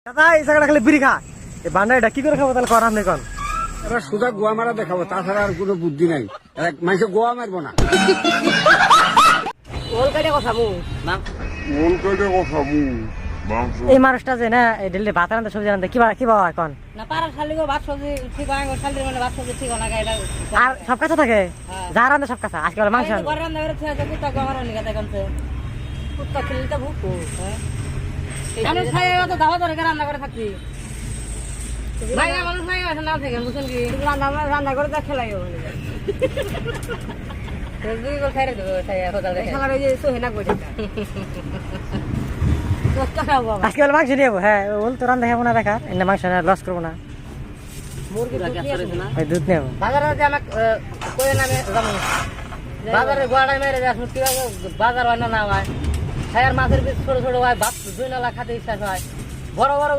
দাদা এই জায়গাটা খালি বিড়ি খা, এই বান্ডারিটা কি করে খাবো তাহলে কর আপনি কোন? এবার সোজা গোয়া মারা দেখাবো, তাছাড়া আর কোনো বুদ্ধি নাই। মানুষে গোয়া মারবো না। এই মানুষটা যে না ডেলি ভাত রান্না সবজি রান্না কি বাবা এখন না পাড়ার শালিগো ভাত সবজি ঠিক হয়, শালির মানে ভাত সবজি ঠিক হয় না এটা। আর সব কাছে থাকে, যা রান্না সব কাছে আজকে বলে মাংস ঘরে রান্না করে খেয়ে কুত্তা গো আমার নিকে দেখনছে কুত্তা খেলে তো ভুকু আমি খাই অত দাওয়া ধরে রান্না করে থাকি ভাই মানুষ নাই আছে না থেকে বুঝছেন কি রান্না করে দেখ খেলাই দুই গোল খাই রে দেবো খেলার ওই যে সোহেনা করে আজকে বলে মাংস নিয়ে যাবো। হ্যাঁ বল তো রান্না খাবো না, দেখার এনে মাংস লস করবো না, ওই দুধ নেবো। বাজারে যে আমাকে কই নামে জানো বাজারে গোয়াড়ায় মেরে যাস কিভাবে বাজার হয় না হয় খায়ার মাছের পিস ছোট ছোট হয় ভাত দুই নালা খাতে ইচ্ছা হয় বড় বড়